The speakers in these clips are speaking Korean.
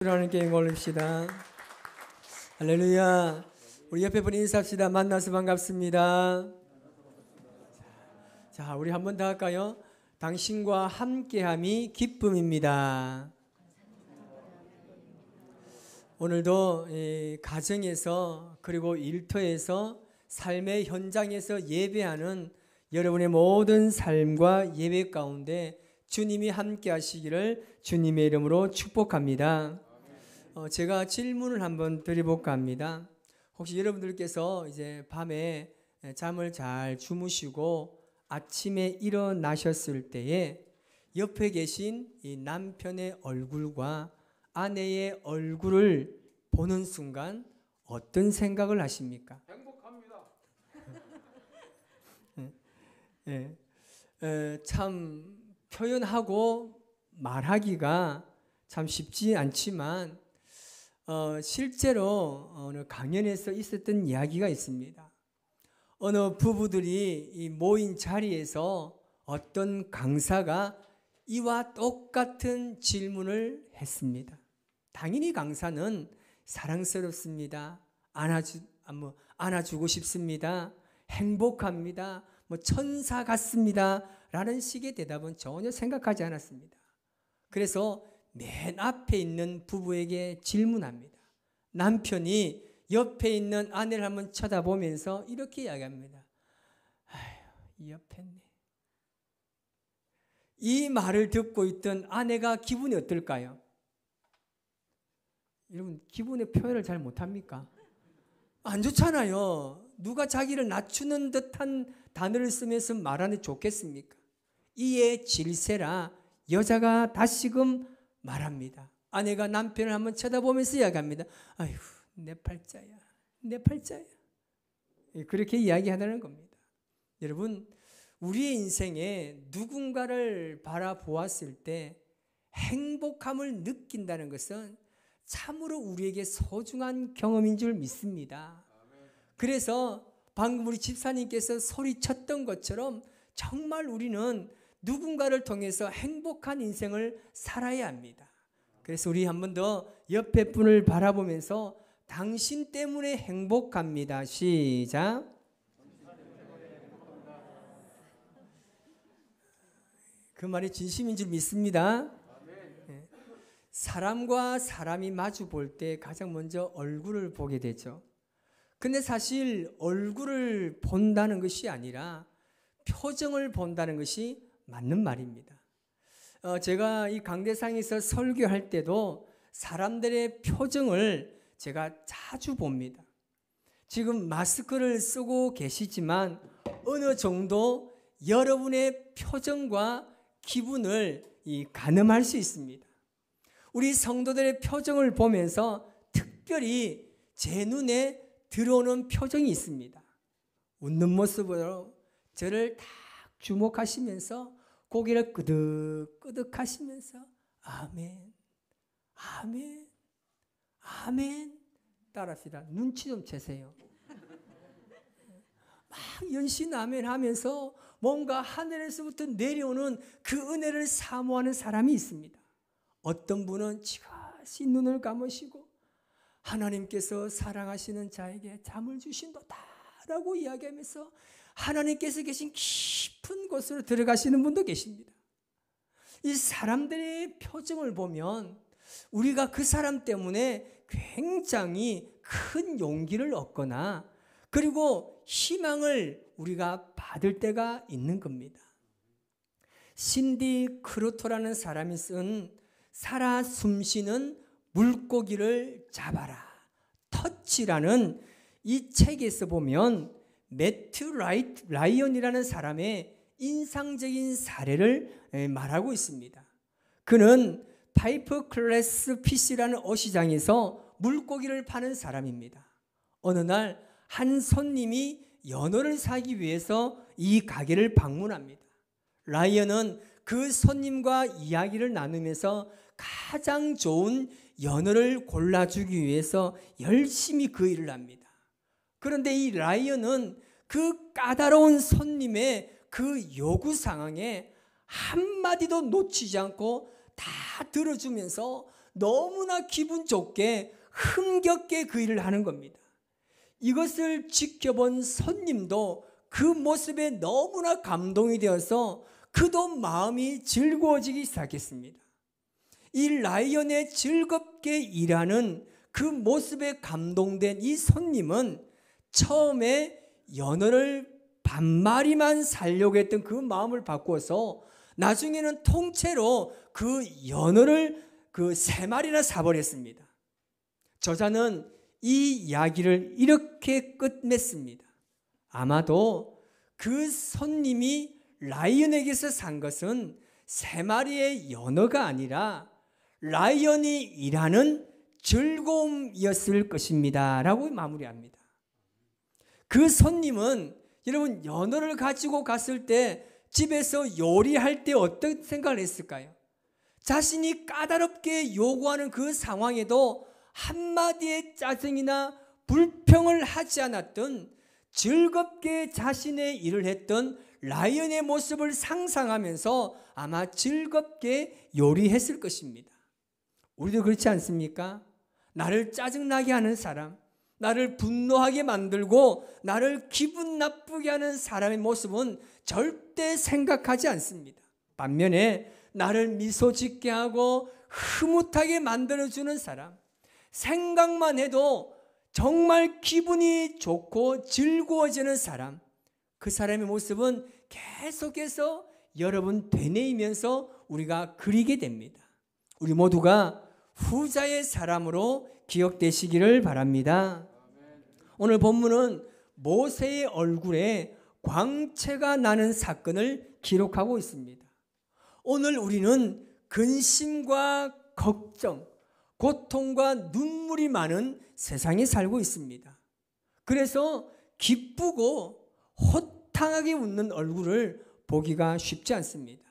하나님께 올립시다. 할렐루야. 우리 옆에 분 인사합시다. 만나서 반갑습니다. 자, 우리 한 번 더 할까요? 당신과 함께함이 기쁨입니다. 오늘도 가정에서 그리고 일터에서 삶의 현장에서 예배하는 여러분의 모든 삶과 예배 가운데 주님이 함께 하시기를 주님의 이름으로 축복합니다. 제가 질문을 한번 드려볼까 합니다. 혹시 여러분들께서 이제 밤에 잠을 잘 주무시고 아침에 일어나셨을 때에 옆에 계신 이 남편의 얼굴과 아내의 얼굴을 보는 순간 어떤 생각을 하십니까? 행복합니다. 참 표현하고 말하기가 참 쉽지 않지만 실제로 어느 강연에서 있었던 이야기가 있습니다. 어느 부부들이 이 모인 자리에서 어떤 강사가 이와 똑같은 질문을 했습니다. 당연히 강사는 사랑스럽습니다. 안아주고 싶습니다. 행복합니다. 천사 같습니다. 라는 식의 대답은 전혀 생각하지 않았습니다. 그래서 맨 앞에 있는 부부에게 질문합니다. 남편이 옆에 있는 아내를 한번 쳐다보면서 이렇게 이야기합니다. 아휴, 이 옆에네. 이 말을 듣고 있던 아내가 기분이 어떨까요? 여러분, 기분의 표현을 잘 못합니까? 안 좋잖아요. 누가 자기를 낮추는 듯한 단어를 쓰면서 말하는 게 좋겠습니까? 이에 질세라 여자가 다시금 말합니다. 아내가 남편을 한번 쳐다보면서 이야기합니다. 아휴, 내 팔자야, 내 팔자야. 그렇게 이야기하는 겁니다. 여러분, 우리의 인생에 누군가를 바라보았을 때 행복함을 느낀다는 것은 참으로 우리에게 소중한 경험인 줄 믿습니다. 그래서 방금 우리 집사님께서 소리쳤던 것처럼 정말 우리는 누군가를 통해서 행복한 인생을 살아야 합니다. 그래서 우리 한 번 더 옆에 분을 바라보면서 당신 때문에 행복합니다. 시작. 그 말이 진심인 줄 믿습니다. 사람과 사람이 마주 볼 때 가장 먼저 얼굴을 보게 되죠. 근데 사실 얼굴을 본다는 것이 아니라 표정을 본다는 것이 맞는 말입니다. 제가 이 강대상에서 설교할 때도 사람들의 표정을 제가 자주 봅니다. 지금 마스크를 쓰고 계시지만 어느 정도 여러분의 표정과 기분을 가늠할 수 있습니다. 우리 성도들의 표정을 보면서 특별히 제 눈에 들어오는 표정이 있습니다. 웃는 모습으로 저를 딱 주목하시면서 고개를 끄덕끄덕 하시면서 아멘, 아멘, 아멘 따라합시다. 눈치 좀 채세요. 막 연신 아멘 하면서 뭔가 하늘에서부터 내려오는 그 은혜를 사모하는 사람이 있습니다. 어떤 분은 지그시 눈을 감으시고 하나님께서 사랑하시는 자에게 잠을 주신도다라고 이야기하면서 하나님께서 계신 깊은 곳으로 들어가시는 분도 계십니다. 이 사람들의 표정을 보면 우리가 그 사람 때문에 굉장히 큰 용기를 얻거나 그리고 희망을 우리가 받을 때가 있는 겁니다. 신디 크루토라는 사람이 쓴 살아 숨쉬는 물고기를 잡아라 터치라는 이 책에서 보면 매튜 라이언이라는 사람의 인상적인 사례를 말하고 있습니다. 그는 파이프 클래스 피시라는 어시장에서 물고기를 파는 사람입니다. 어느 날 한 손님이 연어를 사기 위해서 이 가게를 방문합니다. 라이언은 그 손님과 이야기를 나누면서 가장 좋은 연어를 골라주기 위해서 열심히 그 일을 합니다. 그런데 이 라이언은 그 까다로운 손님의 그 요구 상황에 한마디도 놓치지 않고 다 들어주면서 너무나 기분 좋게 흥겹게 그 일을 하는 겁니다. 이것을 지켜본 손님도 그 모습에 너무나 감동이 되어서 그도 마음이 즐거워지기 시작했습니다. 이 라이언의 즐겁게 일하는 그 모습에 감동된 이 손님은 처음에 연어를 반마리만 살려고 했던 그 마음을 바꾸어서 나중에는 통째로 그 연어를 그 3마리나 사버렸습니다. 저자는 이 이야기를 이렇게 끝맺습니다. 아마도 그 손님이 라이언에게서 산 것은 3마리의 연어가 아니라 라이언이 일하는 즐거움이었을 것입니다 라고 마무리합니다. 그 손님은 여러분 연어를 가지고 갔을 때 집에서 요리할 때 어떤 생각을 했을까요? 자신이 까다롭게 요구하는 그 상황에도 한마디의 짜증이나 불평을 하지 않았던 즐겁게 자신의 일을 했던 라이언의 모습을 상상하면서 아마 즐겁게 요리했을 것입니다. 우리도 그렇지 않습니까? 나를 짜증나게 하는 사람, 나를 분노하게 만들고 나를 기분 나쁘게 하는 사람의 모습은 절대 생각하지 않습니다. 반면에 나를 미소 짓게 하고 흐뭇하게 만들어주는 사람, 생각만 해도 정말 기분이 좋고 즐거워지는 사람, 그 사람의 모습은 계속해서 여러분 되뇌이면서 우리가 그리게 됩니다. 우리 모두가 후자의 사람으로 기억되시기를 바랍니다. 오늘 본문은 모세의 얼굴에 광채가 나는 사건을 기록하고 있습니다. 오늘 우리는 근심과 걱정, 고통과 눈물이 많은 세상에 살고 있습니다. 그래서 기쁘고 호탕하게 웃는 얼굴을 보기가 쉽지 않습니다.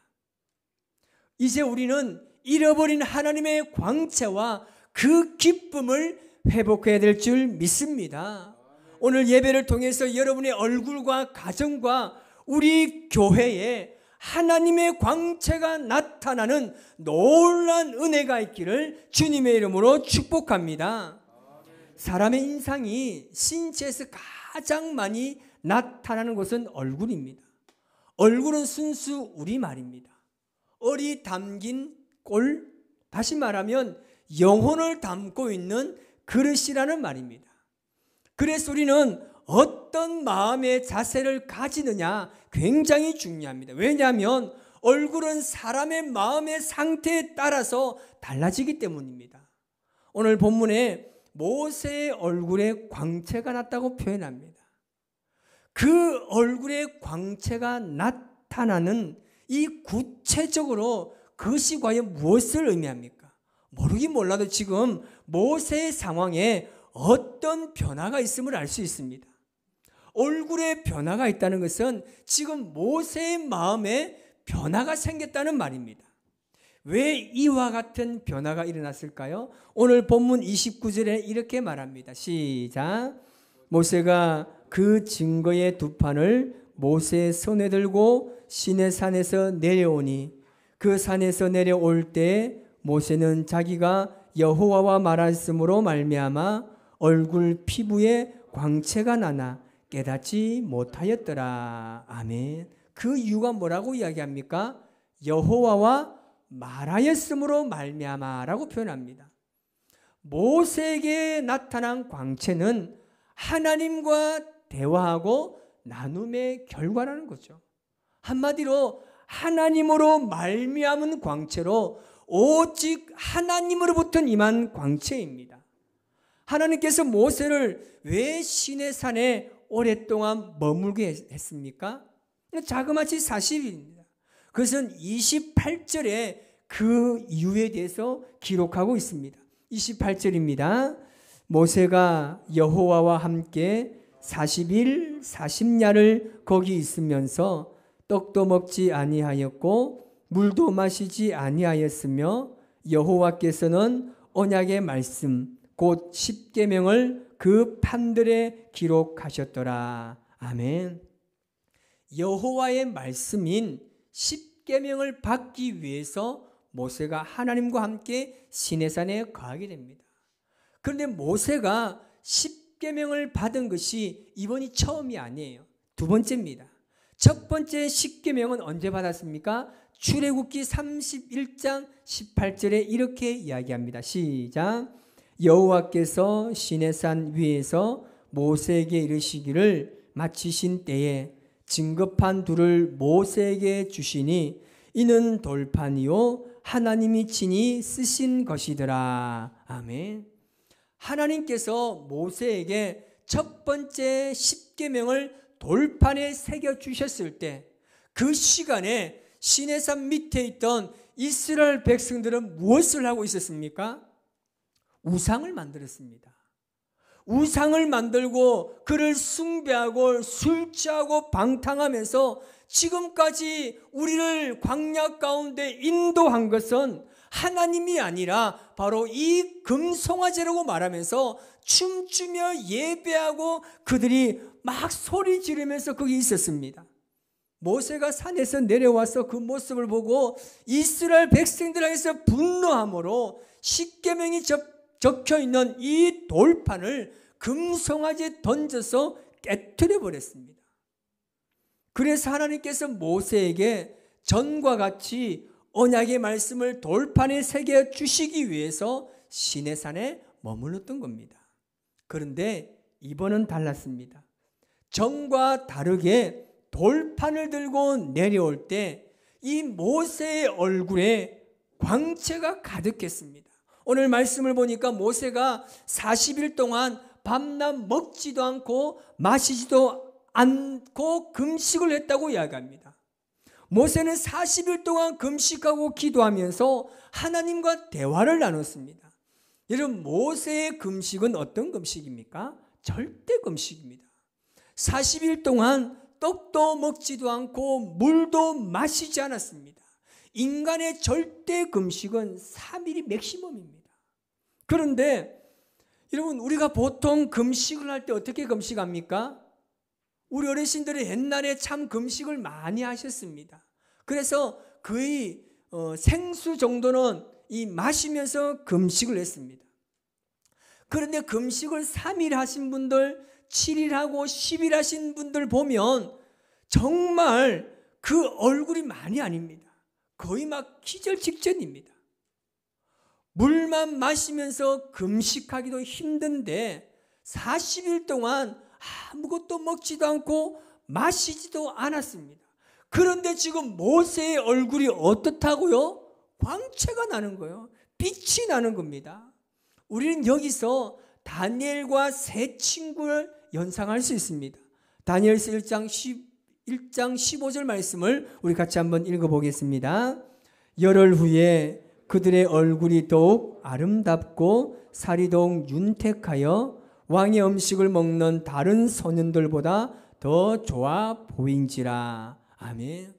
이제 우리는 잃어버린 하나님의 광채와 그 기쁨을 회복해야 될 줄 믿습니다. 오늘 예배를 통해서 여러분의 얼굴과 가정과 우리 교회에 하나님의 광채가 나타나는 놀라운 은혜가 있기를 주님의 이름으로 축복합니다. 사람의 인상이 신체에서 가장 많이 나타나는 것은 얼굴입니다. 얼굴은 순수 우리말입니다. 얼이 담긴 꼴, 다시 말하면 영혼을 담고 있는 그릇이라는 말입니다. 그래서 우리는 어떤 마음의 자세를 가지느냐 굉장히 중요합니다. 왜냐하면 얼굴은 사람의 마음의 상태에 따라서 달라지기 때문입니다. 오늘 본문에 모세의 얼굴에 광채가 났다고 표현합니다. 그 얼굴에 광채가 나타나는 이 구체적으로 그것이 과연 무엇을 의미합니까? 모르긴 몰라도 지금 모세의 상황에 어떤 변화가 있음을 알 수 있습니다. 얼굴에 변화가 있다는 것은 지금 모세의 마음에 변화가 생겼다는 말입니다. 왜 이와 같은 변화가 일어났을까요? 오늘 본문 29절에 이렇게 말합니다. 시작. 모세가 그 증거의 두 판을 모세의 손에 들고 시내산에서 내려오니 그 산에서 내려올 때 모세는 자기가 여호와와 말하였으므로 말미암아 얼굴 피부에 광채가 나나 깨닫지 못하였더라. 아멘. 그 이유가 뭐라고 이야기합니까? 여호와와 말하였으므로 말미암아라고 표현합니다. 모세에게 나타난 광채는 하나님과 대화하고 나눔의 결과라는 거죠. 한마디로 하나님으로 말미암은 광채로 오직 하나님으로부터 임한 광채입니다. 하나님께서 모세를 왜 시내산에 오랫동안 머물게 했습니까? 자그마치 사실입니다. 그것은 28절에 그 이유에 대해서 기록하고 있습니다. 28절입니다. 모세가 여호와와 함께 40일 40야를 거기 있으면서 떡도 먹지 아니하였고 물도 마시지 아니하였으며 여호와께서는 언약의 말씀 곧 십계명을 그 판들에 기록하셨더라. 아멘. 여호와의 말씀인 십계명을 받기 위해서 모세가 하나님과 함께 시내산에 거하게 됩니다. 그런데 모세가 10계명을 받은 것이 이번이 처음이 아니에요. 두 번째입니다. 첫 번째 10계명은 언제 받았습니까? 출애굽기 31장 18절에 이렇게 이야기합니다. 시작. 여호와께서 시내산 위에서 모세에게 이르시기를 마치신 때에 증거판 둘을 모세에게 주시니 이는 돌판이요 하나님이 친히 쓰신 것이더라. 아멘. 하나님께서 모세에게 첫 번째 10계명을 돌판에 새겨 주셨을 때 그 시간에 시내산 밑에 있던 이스라엘 백성들은 무엇을 하고 있었습니까? 우상을 만들었습니다. 우상을 만들고 그를 숭배하고 술 취하고 방탕하면서 지금까지 우리를 광야 가운데 인도한 것은 하나님이 아니라 바로 이 금송아지라고 말하면서 춤추며 예배하고 그들이 막 소리 지르면서 거기 있었습니다. 모세가 산에서 내려와서 그 모습을 보고 이스라엘 백성들에게서 분노함으로 10계명이 적혀있는 이 돌판을 금송아지에 던져서 깨트려 버렸습니다. 그래서 하나님께서 모세에게 전과 같이 언약의 말씀을 돌판에 새겨 주시기 위해서 시내산에 머물렀던 겁니다. 그런데 이번은 달랐습니다. 전과 다르게 돌판을 들고 내려올 때 이 모세의 얼굴에 광채가 가득했습니다. 오늘 말씀을 보니까 모세가 40일 동안 밤낮 먹지도 않고 마시지도 않고 금식을 했다고 이야기합니다. 모세는 40일 동안 금식하고 기도하면서 하나님과 대화를 나눴습니다. 여러분, 모세의 금식은 어떤 금식입니까? 절대 금식입니다. 40일 동안 떡도 먹지도 않고 물도 마시지 않았습니다. 인간의 절대 금식은 3일이 맥시멈입니다. 그런데 여러분, 우리가 보통 금식을 할 때 어떻게 금식합니까? 우리 어르신들이 옛날에 참 금식을 많이 하셨습니다. 그래서 거의 생수 정도는 마시면서 금식을 했습니다. 그런데 금식을 3일 하신 분들, 7일 하고 10일 하신 분들 보면 정말 그 얼굴이 많이 아닙니다. 거의 막 기절 직전입니다. 물만 마시면서 금식하기도 힘든데 40일 동안 아무것도 먹지도 않고 마시지도 않았습니다. 그런데 지금 모세의 얼굴이 어떻다고요? 광채가 나는 거예요. 빛이 나는 겁니다. 우리는 여기서 다니엘과 세 친구를 연상할 수 있습니다. 다니엘서 1장 15절 말씀을 우리 같이 한번 읽어보겠습니다. 열흘 후에 그들의 얼굴이 더욱 아름답고 살이 더욱 윤택하여 왕의 음식을 먹는 다른 소년들보다 더 좋아 보인지라. 아멘.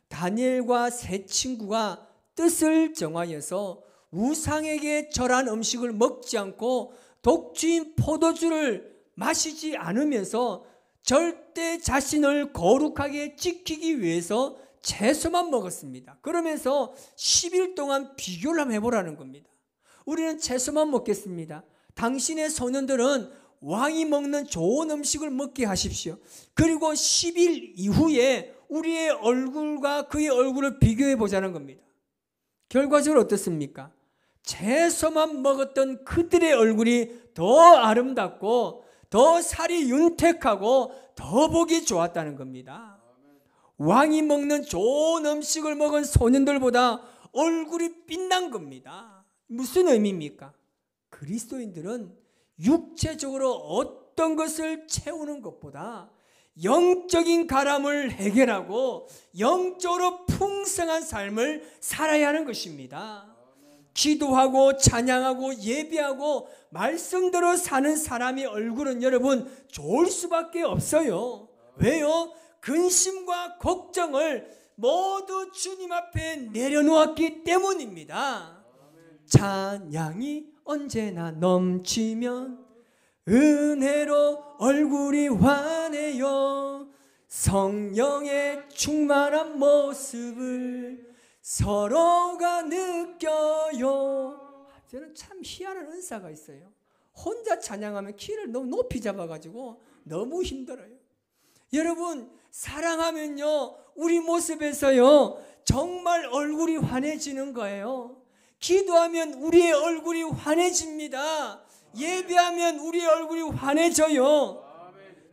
다니엘과 세 친구가 뜻을 정하여서 우상에게 절한 음식을 먹지 않고 독주인 포도주를 마시지 않으면서 절대 자신을 거룩하게 지키기 위해서 채소만 먹었습니다. 그러면서 10일 동안 비교를 한번 해보라는 겁니다. 우리는 채소만 먹겠습니다. 당신의 소년들은 왕이 먹는 좋은 음식을 먹게 하십시오. 그리고 10일 이후에 우리의 얼굴과 그의 얼굴을 비교해 보자는 겁니다. 결과적으로 어떻습니까? 채소만 먹었던 그들의 얼굴이 더 아름답고 더 살이 윤택하고 더 보기 좋았다는 겁니다. 왕이 먹는 좋은 음식을 먹은 소년들보다 얼굴이 빛난 겁니다. 무슨 의미입니까? 그리스도인들은 육체적으로 어떤 것을 채우는 것보다 영적인 가람을 해결하고 영적으로 풍성한 삶을 살아야 하는 것입니다. 기도하고 찬양하고 예배하고 말씀대로 사는 사람의 얼굴은 여러분 좋을 수밖에 없어요. 왜요? 근심과 걱정을 모두 주님 앞에 내려놓았기 때문입니다. 찬양이 언제나 넘치면 은혜로 얼굴이 환해요. 성령의 충만한 모습을 서로가 느껴요. 저는 참 희한한 은사가 있어요. 혼자 찬양하면 키를 너무 높이 잡아가지고 너무 힘들어요. 여러분, 사랑하면요, 우리 모습에서요, 정말 얼굴이 환해지는 거예요. 기도하면 우리의 얼굴이 환해집니다. 예배하면 우리의 얼굴이 환해져요.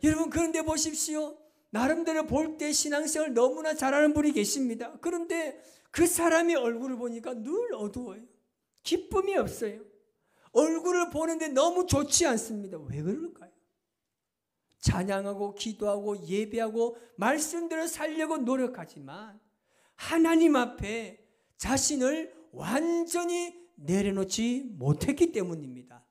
여러분, 그런데 보십시오. 나름대로 볼 때 신앙생활 너무나 잘하는 분이 계십니다. 그런데 그 사람의 얼굴을 보니까 늘 어두워요. 기쁨이 없어요. 얼굴을 보는데 너무 좋지 않습니다. 왜 그럴까요? 찬양하고 기도하고 예배하고 말씀대로 살려고 노력하지만 하나님 앞에 자신을 완전히 내려놓지 못했기 때문입니다.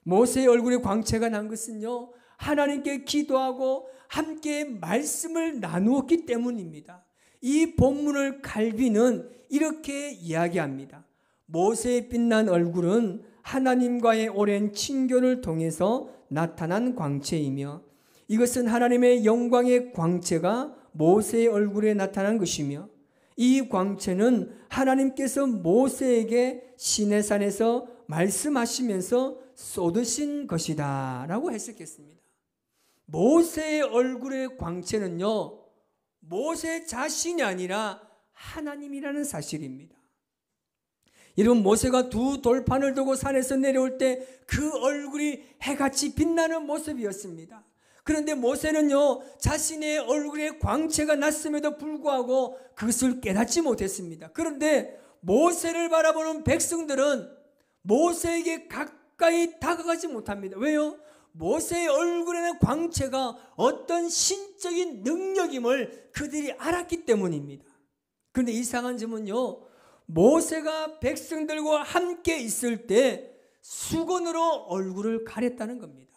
모세의 얼굴에 광채가 난 것은요, 하나님께 기도하고 함께 말씀을 나누었기 때문입니다. 이 본문을 칼빈은 이렇게 이야기합니다. 모세의 빛난 얼굴은 하나님과의 오랜 친교를 통해서 나타난 광채이며, 이것은 하나님의 영광의 광채가 모세의 얼굴에 나타난 것이며, 이 광채는 하나님께서 모세에게 시내산에서 말씀하시면서 쏟으신 것이다 라고 해석했습니다. 모세의 얼굴의 광채는요, 모세 자신이 아니라 하나님이라는 사실입니다. 여러분, 모세가 두 돌판을 두고 산에서 내려올 때 그 얼굴이 해같이 빛나는 모습이었습니다. 그런데 모세는요, 자신의 얼굴에 광채가 났음에도 불구하고 그것을 깨닫지 못했습니다. 그런데 모세를 바라보는 백성들은 모세에게 가까이 다가가지 못합니다. 왜요? 모세의 얼굴에는 광채가 어떤 신적인 능력임을 그들이 알았기 때문입니다. 그런데 이상한 점은요, 모세가 백성들과 함께 있을 때 수건으로 얼굴을 가렸다는 겁니다.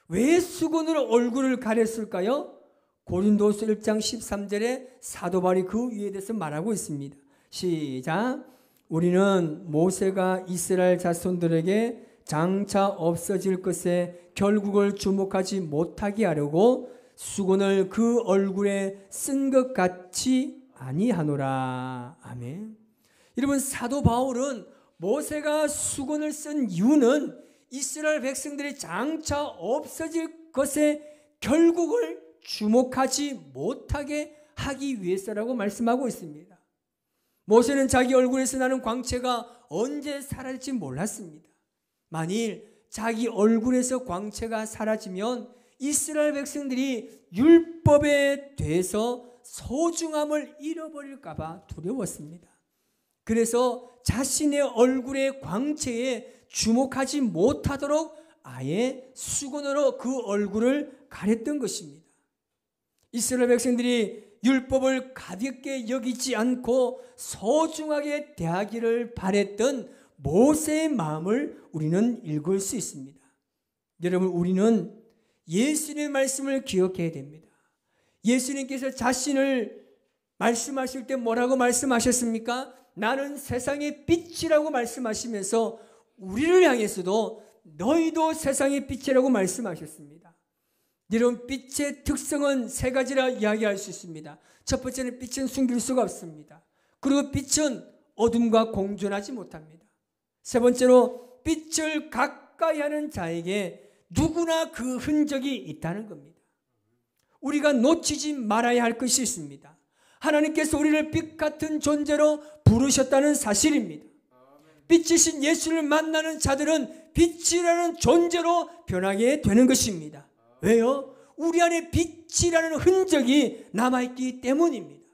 왜 수건으로 얼굴을 가렸을까요? 고린도서 1장 13절에 사도 바울이 그 위에 대해서 말하고 있습니다. 시작. 우리는 모세가 이스라엘 자손들에게 장차 없어질 것에 결국을 주목하지 못하게 하려고 수건을 그 얼굴에 쓴 것 같이 아니하노라. 아멘. 여러분, 사도 바울은 모세가 수건을 쓴 이유는 이스라엘 백성들이 장차 없어질 것에 결국을 주목하지 못하게 하기 위해서라고 말씀하고 있습니다. 모세는 자기 얼굴에서 나는 광채가 언제 사라질지 몰랐습니다. 만일 자기 얼굴에서 광채가 사라지면 이스라엘 백성들이 율법에 대해서 소중함을 잃어버릴까 봐 두려웠습니다. 그래서 자신의 얼굴의 광채에 주목하지 못하도록 아예 수건으로 그 얼굴을 가렸던 것입니다. 이스라엘 백성들이 율법을 가볍게 여기지 않고 소중하게 대하기를 바랬던 모세의 마음을 우리는 읽을 수 있습니다. 여러분, 우리는 예수님의 말씀을 기억해야 됩니다. 예수님께서 자신을 말씀하실 때 뭐라고 말씀하셨습니까? 나는 세상의 빛이라고 말씀하시면서 우리를 향해서도 너희도 세상의 빛이라고 말씀하셨습니다. 여러분, 빛의 특성은 세 가지라 이야기할 수 있습니다. 첫 번째는 빛은 숨길 수가 없습니다. 그리고 빛은 어둠과 공존하지 못합니다. 세 번째로 빛을 가까이 하는 자에게 누구나 그 흔적이 있다는 겁니다. 우리가 놓치지 말아야 할 것이 있습니다. 하나님께서 우리를 빛 같은 존재로 부르셨다는 사실입니다. 빛이신 예수를 만나는 자들은 빛이라는 존재로 변하게 되는 것입니다. 왜요? 우리 안에 빛이라는 흔적이 남아있기 때문입니다.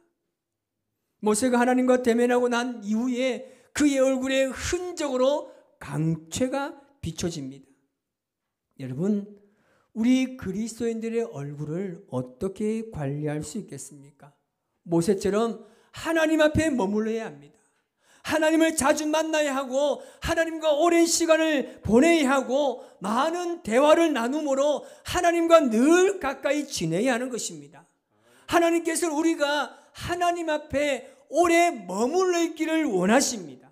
모세가 하나님과 대면하고 난 이후에 그의 얼굴의 흔적으로 광채가 비춰집니다. 여러분, 우리 그리스도인들의 얼굴을 어떻게 관리할 수 있겠습니까? 모세처럼 하나님 앞에 머물러야 합니다. 하나님을 자주 만나야 하고 하나님과 오랜 시간을 보내야 하고 많은 대화를 나눔으로 하나님과 늘 가까이 지내야 하는 것입니다. 하나님께서는 우리가 하나님 앞에 오래 머물러 있기를 원하십니다.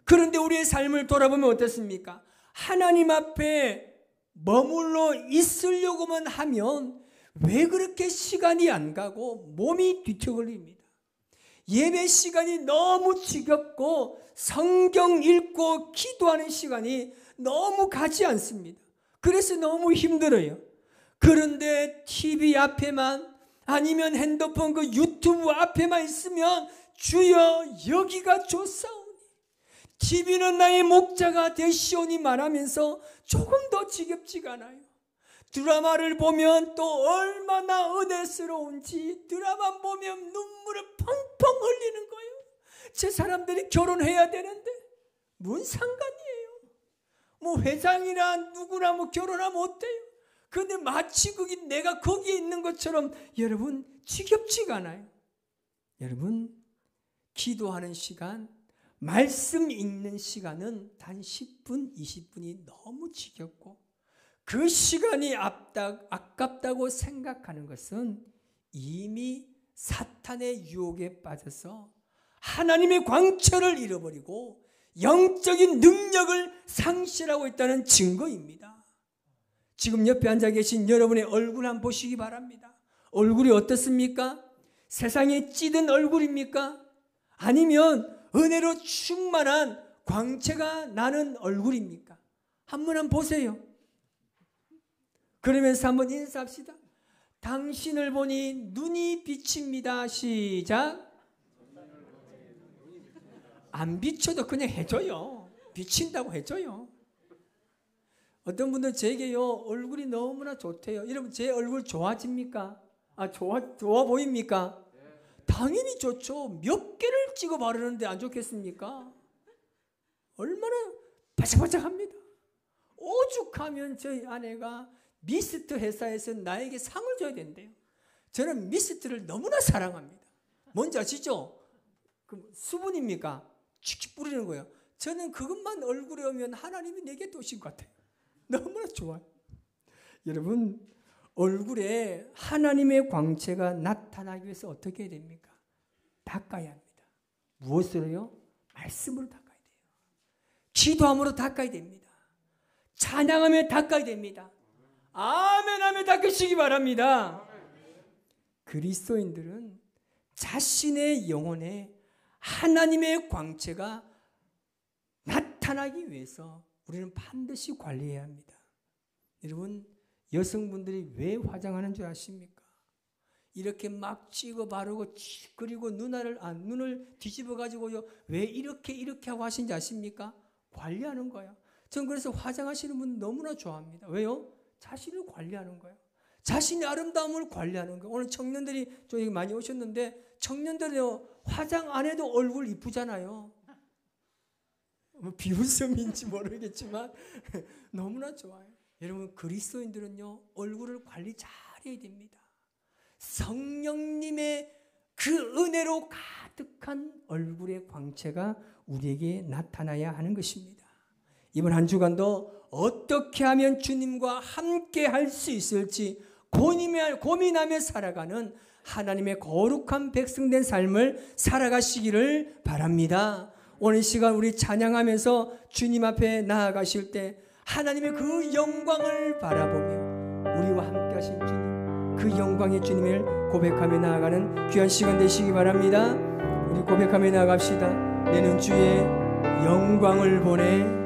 그런데 우리의 삶을 돌아보면 어떻습니까? 하나님 앞에 머물러 있으려고만 하면 왜 그렇게 시간이 안 가고 몸이 뒤척을립니다. 예배 시간이 너무 지겹고 성경 읽고 기도하는 시간이 너무 가지 않습니다. 그래서 너무 힘들어요. 그런데 TV 앞에만 아니면 핸드폰 그 유튜브 앞에만 있으면 주여 여기가 좋사오니 TV는 나의 목자가 되시오니 말하면서 조금 더 지겹지가 않아요. 드라마를 보면 또 얼마나 은혜스러운지 드라마 보면 눈물을 펑펑 흘리는 거예요. 제 사람들이 결혼해야 되는데 뭔 상관이에요. 뭐 회장이나 누구나 뭐 결혼하면 어때요? 근데 마치 내가 거기에 있는 것처럼 여러분 지겹지가 않아요. 여러분 기도하는 시간, 말씀 읽는 시간은 단 10분, 20분이 너무 지겹고 그 시간이 아깝다고 생각하는 것은 이미 사탄의 유혹에 빠져서 하나님의 광채를 잃어버리고 영적인 능력을 상실하고 있다는 증거입니다. 지금 옆에 앉아 계신 여러분의 얼굴 한번 보시기 바랍니다. 얼굴이 어떻습니까? 세상에 찌든 얼굴입니까? 아니면 은혜로 충만한 광채가 나는 얼굴입니까? 한번 보세요. 그러면서 한번 인사합시다. 당신을 보니 눈이 비칩니다. 시작. 안 비춰도 그냥 해줘요. 비친다고 해줘요. 어떤 분들은 제게요 얼굴이 너무나 좋대요. 여러분 제 얼굴 좋아집니까? 좋아 보입니까? 당연히 좋죠. 몇 개를 찍어 바르는데 안 좋겠습니까? 얼마나 바짝바짝합니다. 오죽하면 저희 아내가 미스트 회사에서 나에게 상을 줘야 된대요. 저는 미스트를 너무나 사랑합니다. 뭔지 아시죠? 그 수분입니까? 칙칙 뿌리는 거예요. 저는 그것만 얼굴에 오면 하나님이 내게 도신 것 같아요. 너무나 좋아요. 여러분 얼굴에 하나님의 광채가 나타나기 위해서 어떻게 해야 됩니까? 닦아야 합니다. 무엇으로요? 말씀으로 닦아야 돼요. 기도함으로 닦아야 됩니다. 찬양하며 닦아야 됩니다. 아멘 하며 닦으시기 바랍니다. 그리스도인들은 자신의 영혼에 하나님의 광채가 나타나기 위해서 우리는 반드시 관리해야 합니다. 여러분 여성분들이 왜 화장하는 줄 아십니까? 이렇게 막 찍어 바르고 그리고 눈을 뒤집어 가지고요 왜 이렇게 하고 하신지 아십니까? 관리하는 거예요. 전 그래서 화장하시는 분 너무나 좋아합니다. 왜요? 자신을 관리하는 거예요. 자신의 아름다움을 관리하는 거예요. 오늘 청년들이 좀 여기 많이 오셨는데 청년들이요 화장 안 해도 얼굴 이쁘잖아요. 뭐 비웃음인지 모르겠지만 너무나 좋아요. 여러분 그리스도인들은요 얼굴을 관리 잘해야 됩니다. 성령님의 그 은혜로 가득한 얼굴의 광채가 우리에게 나타나야 하는 것입니다. 이번 한 주간도 어떻게 하면 주님과 함께 할 수 있을지 고민하며 살아가는 하나님의 거룩한 백성된 삶을 살아가시기를 바랍니다. 오늘 시간 우리 찬양하면서 주님 앞에 나아가실 때 하나님의 그 영광을 바라보며 우리와 함께 하신 주님, 그 영광의 주님을 고백하며 나아가는 귀한 시간 되시기 바랍니다. 우리 고백하며 나아갑시다. 내는 주의 영광을 보내